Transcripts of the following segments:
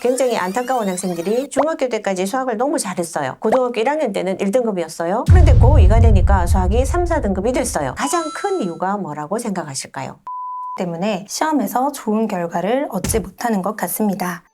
굉장히 안타까운 학생들이 중학교 때까지 수학을 너무 잘했어요. 고등학교 1학년 때는 1등급이었어요. 그런데 고2가 되니까 수학이 3, 4등급이 됐어요. 가장 큰 이유가 뭐라고 생각하실까요? 때문에 시험에서 좋은 결과를 얻지 못하는 것 같습니다.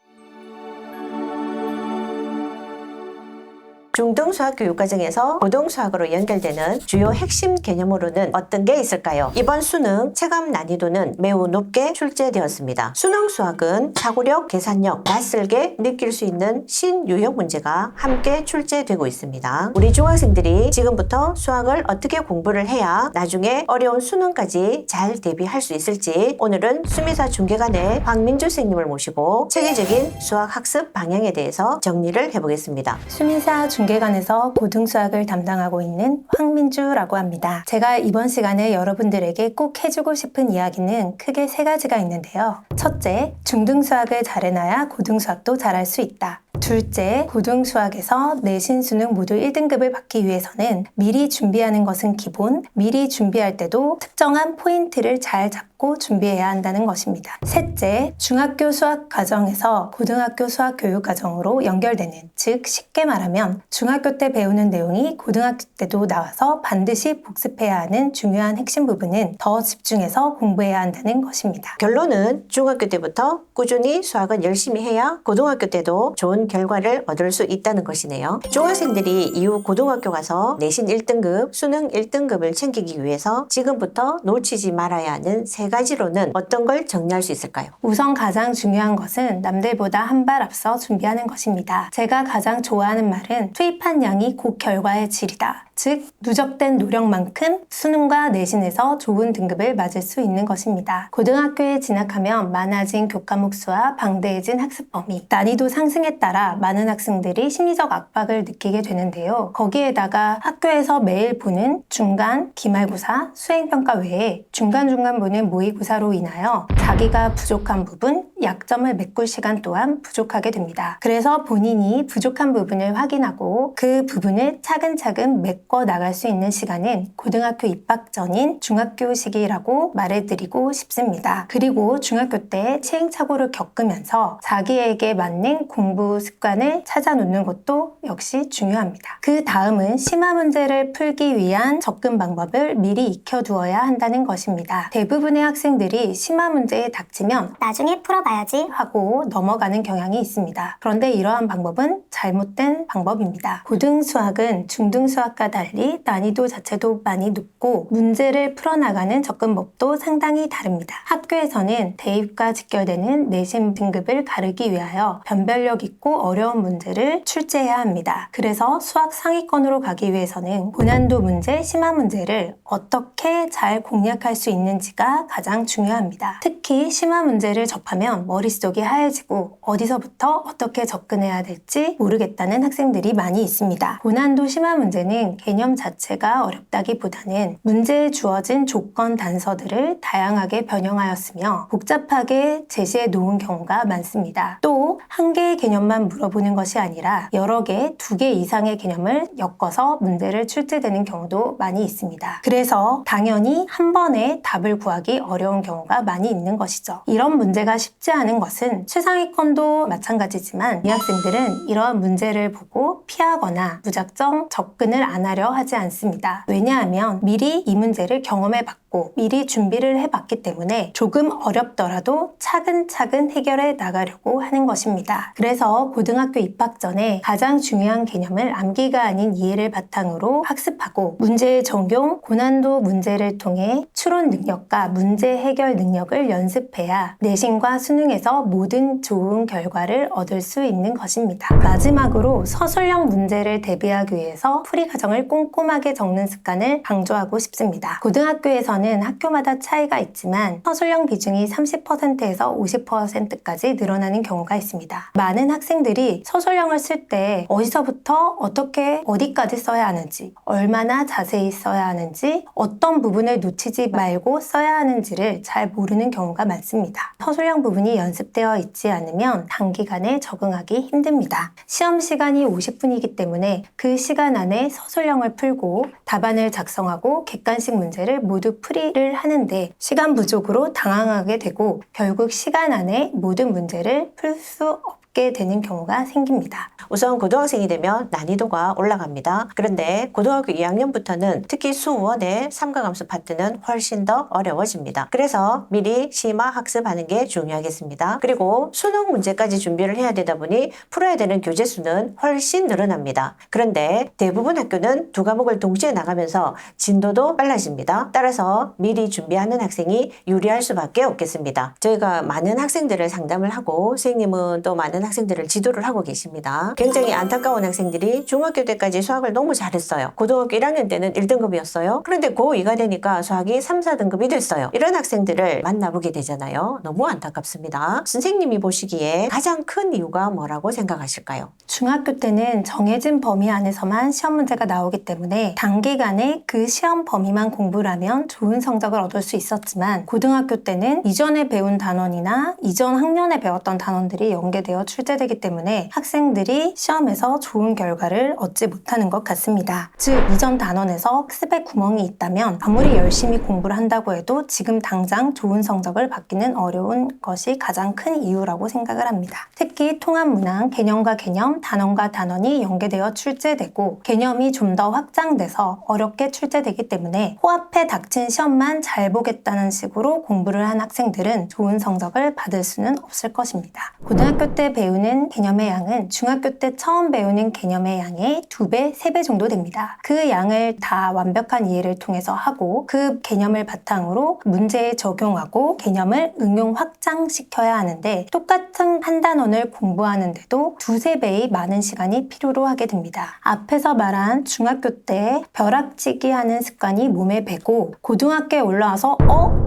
중등 수학 교육 과정에서 고등 수학으로 연결되는 주요 핵심 개념으로는 어떤 게 있을까요? 이번 수능 체감 난이도는 매우 높게 출제되었습니다. 수능 수학은 사고력, 계산력, 낯설게 느낄 수 있는 신유형 문제가 함께 출제되고 있습니다. 우리 중학생들이 지금부터 수학을 어떻게 공부를 해야 나중에 어려운 수능까지 잘 대비할 수 있을지 오늘은 수미사 중계관의 황민주 선생님을 모시고 체계적인 수학 학습 방향에 대해서 정리를 해보겠습니다. 수미사 중계관에서 고등수학을 담당하고 있는 황민주라고 합니다. 제가 이번 시간에 여러분들에게 꼭 해주고 싶은 이야기는 크게 3가지가 있는데요. 첫째, 중등수학을 잘해놔야 고등수학도 잘할 수 있다. 둘째, 고등수학에서 내신 수능 모두 1등급을 받기 위해서는 미리 준비하는 것은 기본, 미리 준비할 때도 특정한 포인트를 잘 잡고 준비해야 한다는 것입니다. 셋째, 중학교 수학 과정에서 고등학교 수학 교육 과정으로 연결되는, 즉 쉽게 말하면 중학교 때 배우는 내용이 고등학교 때도 나와서 반드시 복습해야 하는 중요한 핵심 부분은 더 집중해서 공부해야 한다는 것입니다. 결론은 중학교 때부터 꾸준히 수학은 열심히 해야 고등학교 때도 좋은 결과를 얻을 수 있다는 것이네요. 중학생들이 이후 고등학교 가서 내신 1등급, 수능 1등급을 챙기기 위해서 지금부터 놓치지 말아야 하는 3가지로는 어떤 걸 정리할 수 있을까요? 우선 가장 중요한 것은 남들보다 한 발 앞서 준비하는 것입니다. 제가 가장 좋아하는 말은 투입한 양이 곧 결과의 질이다. 즉, 누적된 노력만큼 수능과 내신에서 좋은 등급을 맞을 수 있는 것입니다. 고등학교에 진학하면 많아진 교과목 수와 방대해진 학습 범위, 난이도 상승에 따라 많은 학생들이 심리적 압박을 느끼게 되는데요. 거기에다가 학교에서 매일 보는 중간, 기말고사, 수행평가 외에 중간중간 보는 모의고사로 인하여 자기가 부족한 부분, 약점을 메꿀 시간 또한 부족하게 됩니다. 그래서 본인이 부족한 부분을 확인하고 그 부분을 차근차근 메꿔 나갈 수 있는 시간은 고등학교 입학 전인 중학교 시기라고 말해드리고 싶습니다. 그리고 중학교 때 시행착오를 겪으면서 자기에게 맞는 공부 습관을 찾아놓는 것도 역시 중요합니다. 그 다음은 심화 문제를 풀기 위한 접근 방법을 미리 익혀두어야 한다는 것입니다. 대부분의 학생들이 심화 문제에 닥치면 나중에 풀어봐야지 하고 넘어가는 경향이 있습니다. 그런데 이러한 방법은 잘못된 방법입니다. 고등수학은 중등수학과 달리 난이도 자체도 많이 높고 문제를 풀어나가는 접근법도 상당히 다릅니다. 학교에서는 대입과 직결되는 내신 등급을 가르기 위하여 변별력 있고 어려운 문제를 출제해야 합니다. 그래서 수학 상위권으로 가기 위해서는 고난도 문제, 심화 문제를 어떻게 잘 공략할 수 있는지가 가장 중요합니다. 특히 심화 문제를 접하면 머릿속이 하얘지고 어디서부터 어떻게 접근해야 될지 모르겠다는 학생들이 많이 있습니다. 고난도 심화 문제는 개념 자체가 어렵다기보다는 문제에 주어진 조건 단서들을 다양하게 변형하였으며 복잡하게 제시해 놓은 경우가 많습니다. 또 한 개의 개념만 물어보는 것이 아니라 여러 개, 2개 이상의 개념을 엮어서 문제를 출제되는 경우도 많이 있습니다. 그래서 당연히 한 번에 답을 구하기 어려운 경우가 많이 있는 것이죠. 이런 문제가 쉽지 않은 것은 최상위권도 마찬가지지만 이 학생들은 이러한 문제를 보고 피하거나 무작정 접근을 안 하려 하지 않습니다. 왜냐하면 미리 이 문제를 경험해봤고 미리 준비를 해봤기 때문에 조금 어렵더라도 차근차근 해결해 나가려고 하는 것입니다. 그래서 고등학교 입학 전에 가장 중요한 개념을 암기가 아닌 이해를 바탕으로 학습하고 문제의 적용, 고난도 문제를 통해 추론 능력과 문제 해결 능력을 연습해야 내신과 수능에서 모든 좋은 결과를 얻을 수 있는 것입니다. 마지막으로 서술형 문제를 대비하기 위해서 풀이 과정을 꼼꼼하게 적는 습관을 강조하고 싶습니다. 고등학교에서는 학교마다 차이가 있지만 서술형 비중이 30%에서 50%까지 늘어나는 경우가 있습니다. 많은 학생들이 서술형을 쓸 때 어디서부터 어떻게 어디까지 써야 하는지, 얼마나 자세히 써야 하는지, 어떤 부분을 놓치지 말고 써야 하는지를 잘 모르는 경우가 많습니다. 서술형 부분이 연습되어 있지 않으면 단기간에 적응하기 힘듭니다. 시험 시간이 50분이기 때문에 그 시간 안에 서술형을 풀고 답안을 작성하고 객관식 문제를 모두 풀이를 하는데 시간 부족으로 당황하게 되고 결국 시간 안에 모든 문제를 풀 수 없게 받게 되는 경우가 생깁니다. 우선 고등학생이 되면 난이도가 올라갑니다. 그런데 고등학교 2학년부터는 특히 수원의 삼각함수 파트는 훨씬 더 어려워집니다. 그래서 미리 심화 학습하는 게 중요하겠습니다. 그리고 수능 문제까지 준비를 해야 되다 보니 풀어야 되는 교재 수는 훨씬 늘어납니다. 그런데 대부분 학교는 두 과목을 동시에 나가면서 진도도 빨라집니다. 따라서 미리 준비하는 학생이 유리할 수밖에 없겠습니다. 저희가 많은 학생들을 상담을 하고 선생님은 또 많은 학생들을 지도를 하고 계십니다. 굉장히 안타까운 학생들이 중학교 때까지 수학을 너무 잘했어요. 고등학교 1학년 때는 1등급이었어요. 그런데 고2가 되니까 수학이 3, 4등급이 됐어요. 이런 학생들을 만나보게 되잖아요. 너무 안타깝습니다. 선생님이 보시기에 가장 큰 이유가 뭐라고 생각하실까요? 중학교 때는 정해진 범위 안에서만 시험 문제가 나오기 때문에 단기간에 그 시험 범위만 공부를 하면 좋은 성적을 얻을 수 있었지만 고등학교 때는 이전에 배운 단원이나 이전 학년에 배웠던 단원들이 연계되어 출제되기 때문에 학생들이 시험에서 좋은 결과를 얻지 못하는 것 같습니다. 즉 이전 단원에서 학습에 구멍이 있다면 아무리 열심히 공부를 한다고 해도 지금 당장 좋은 성적을 받기는 어려운 것이 가장 큰 이유라고 생각을 합니다. 특히 통합문항, 개념과 개념, 단원과 단원이 연계되어 출제되고 개념이 좀 더 확장돼서 어렵게 출제되기 때문에 코앞에 닥친 시험만 잘 보겠다는 식으로 공부를 한 학생들은 좋은 성적을 받을 수는 없을 것입니다. 고등학교 때 배우는 개념의 양은 중학교 때 처음 배우는 개념의 양의 2배, 3배 정도 됩니다. 그 양을 다 완벽한 이해를 통해서 하고 그 개념을 바탕으로 문제에 적용하고 개념을 응용 확장시켜야 하는데 똑같은 한 단원을 공부하는데도 2, 3배의 많은 시간이 필요로 하게 됩니다. 앞에서 말한 중학교 때 벼락치기 하는 습관이 몸에 배고 고등학교에 올라와서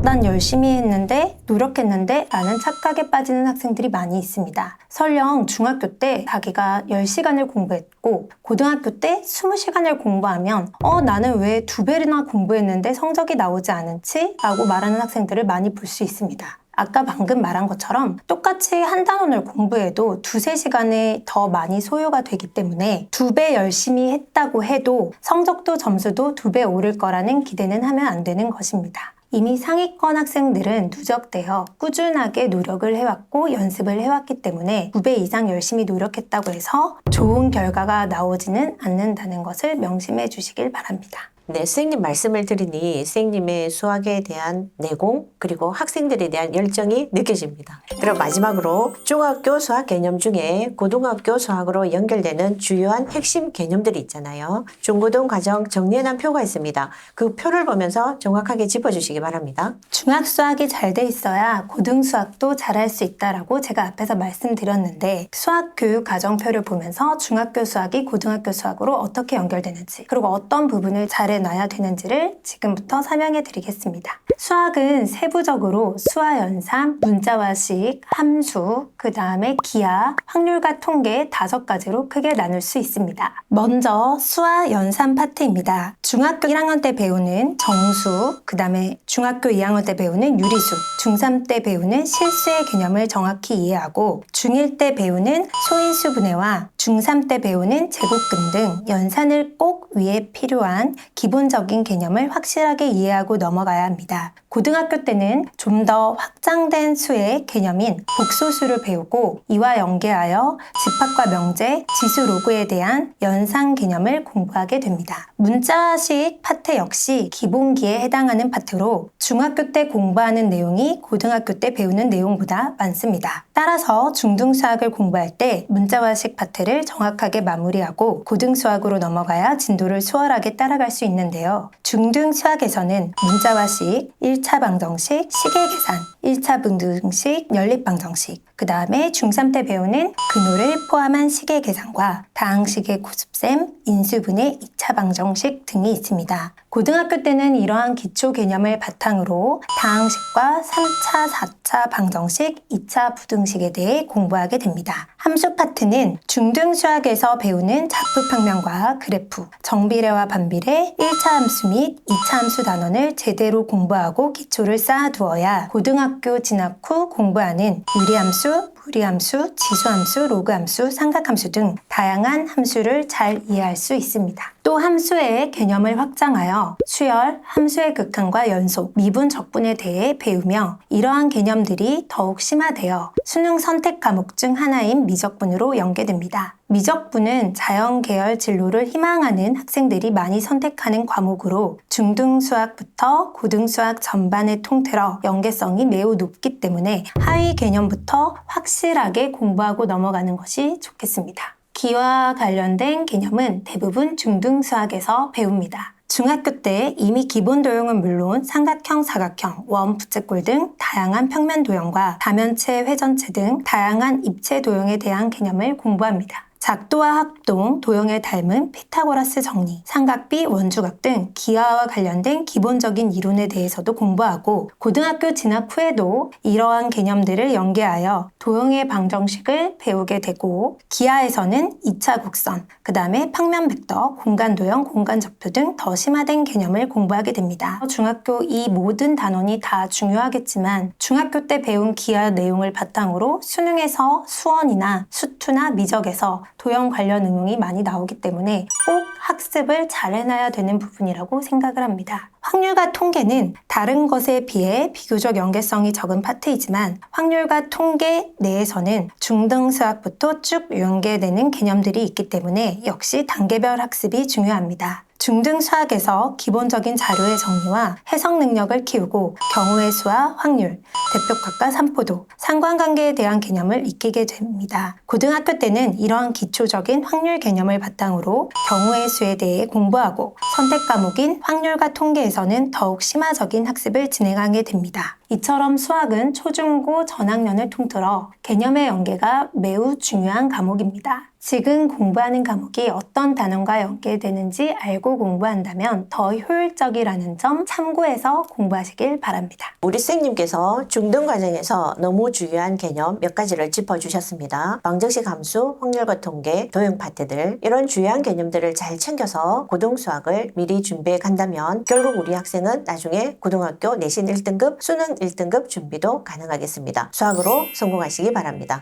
난 열심히 했는데 노력했는데 라는 착각에 빠지는 학생들이 많이 있습니다. 설령 중학교 때 자기가 10시간을 공부했고 고등학교 때 20시간을 공부하면 나는 왜 2배나 공부했는데 성적이 나오지 않은지? 라고 말하는 학생들을 많이 볼 수 있습니다. 아까 방금 말한 것처럼 똑같이 한 단원을 공부해도 2-3시간이 더 많이 소요가 되기 때문에 2배 열심히 했다고 해도 성적도 점수도 2배 오를 거라는 기대는 하면 안 되는 것입니다. 이미 상위권 학생들은 누적되어 꾸준하게 노력을 해왔고 연습을 해왔기 때문에 2배 이상 열심히 노력했다고 해서 좋은 결과가 나오지는 않는다는 것을 명심해 주시길 바랍니다. 네, 선생님 말씀을 들으니 선생님의 수학에 대한 내공 그리고 학생들에 대한 열정이 느껴집니다. 그럼 마지막으로 중학교 수학 개념 중에 고등학교 수학으로 연결되는 주요한 핵심 개념들이 있잖아요. 중고등 과정 정리해놓은 표가 있습니다. 그 표를 보면서 정확하게 짚어주시기 바랍니다. 중학 수학이 잘 돼 있어야 고등 수학도 잘할 수 있다라고 제가 앞에서 말씀드렸는데 수학 교육 과정표를 보면서 중학교 수학이 고등학교 수학으로 어떻게 연결되는지 그리고 어떤 부분을 잘해놔야 되는지를 지금부터 설명해 드리겠습니다. 수학은 세부적으로 수와 연산, 문자와식, 함수, 그 다음에 기하, 확률과 통계 5가지로 크게 나눌 수 있습니다. 먼저 수와 연산 파트입니다. 중학교 1학년 때 배우는 정수, 그 다음에 중학교 2학년 때 배우는 유리수, 중3 때 배우는 실수의 개념을 정확히 이해하고 중1 때 배우는 소인수 분해와 중3 때 배우는 제곱근 등 연산을 꼭 위해 필요한 기본적인 개념을 확실하게 이해하고 넘어가야 합니다. 고등학교 때는 좀 더 확장된 수의 개념인 복소수를 배우고 이와 연계하여 집합과 명제, 지수 로그에 대한 연산 개념을 공부하게 됩니다. 문자식 파트 역시 기본기에 해당하는 파트로 중학교 때 공부하는 내용이 고등학교 때 배우는 내용보다 많습니다. 따라서 중등수학을 공부할 때 문자화식 파트를 정확하게 마무리하고 고등수학으로 넘어가야 진도를 수월하게 따라갈 수 있는데요. 중등수학에서는 문자화식, 1차 방정식, 시계계산, 1차 분등식, 연립방정식, 그 다음에 중3 때 배우는 근호를 포함한 시계계산과 다항식의 고습셈, 인수분해, 2차 방정식 등이 있습니다. 고등학교 때는 이러한 기초 개념을 바탕으로 다항식과 3차, 4차 방정식, 2차 부등식에 대해 공부하게 됩니다. 함수 파트는 중등수학에서 배우는 좌표평면과 그래프, 정비례와 반비례, 1차 함수 및 2차 함수 단원을 제대로 공부하고 기초를 쌓아두어야 고등학교 진학 후 공부하는 유리함수, 불이함수, 지수함수, 로그함수, 삼각함수 등 다양한 함수를 잘 이해할 수 있습니다. 또 함수의 개념을 확장하여 수열, 함수의 극한과 연속, 미분, 적분에 대해 배우며 이러한 개념들이 더욱 심화되어 수능 선택 과목 중 하나인 미적분으로 연계됩니다. 미적분은 자연 계열 진로를 희망하는 학생들이 많이 선택하는 과목으로 중등수학부터 고등수학 전반을 통틀어 연계성이 매우 높기 때문에 하위 개념부터 확실하게 공부하고 넘어가는 것이 좋겠습니다. 기와 관련된 개념은 대부분 중등수학에서 배웁니다. 중학교 때 이미 기본 도형은 물론 삼각형, 사각형, 원, 부채꼴 등 다양한 평면 도형과 다면체, 회전체 등 다양한 입체 도형에 대한 개념을 공부합니다. 작도와 합동, 도형을 닮은 피타고라스 정리, 삼각비, 원주각 등 기하와 관련된 기본적인 이론에 대해서도 공부하고 고등학교 진학 후에도 이러한 개념들을 연계하여 도형의 방정식을 배우게 되고 기하에서는 2차 곡선, 그 다음에 평면 벡터, 공간 도형, 공간 좌표 등 더 심화된 개념을 공부하게 됩니다. 중학교 이 모든 단원이 다 중요하겠지만 중학교 때 배운 기하 내용을 바탕으로 수능에서 수원이나 수투나 미적에서 도형 관련 응용이 많이 나오기 때문에 꼭 학습을 잘 해놔야 되는 부분이라고 생각을 합니다. 확률과 통계는 다른 것에 비해 비교적 연계성이 적은 파트이지만 확률과 통계 내에서는 중등 수학부터 쭉 연계되는 개념들이 있기 때문에 역시 단계별 학습이 중요합니다. 중등 수학에서 기본적인 자료의 정리와 해석 능력을 키우고 경우의 수와 확률, 대표값과 산포도, 상관관계에 대한 개념을 익히게 됩니다. 고등학교 때는 이러한 기초적인 확률 개념을 바탕으로 경우의 수에 대해 공부하고 선택 과목인 확률과 통계에서는 더욱 심화적인 학습을 진행하게 됩니다. 이처럼 수학은 초중고 전학년을 통틀어 개념의 연계가 매우 중요한 과목입니다. 지금 공부하는 과목이 어떤 단원과 연계되는지 알고 공부한다면 더 효율적이라는 점 참고해서 공부하시길 바랍니다. 우리 선생님께서 중등 과정에서 너무 중요한 개념 몇 가지를 짚어주셨습니다. 방정식 함수, 확률과 통계, 도형 파트들 이런 중요한 개념들을 잘 챙겨서 고등수학을 미리 준비해 간다면 결국 우리 학생은 나중에 고등학교 내신 1등급, 수능 1등급 준비도 가능하겠습니다. 수학으로 성공하시기 바랍니다.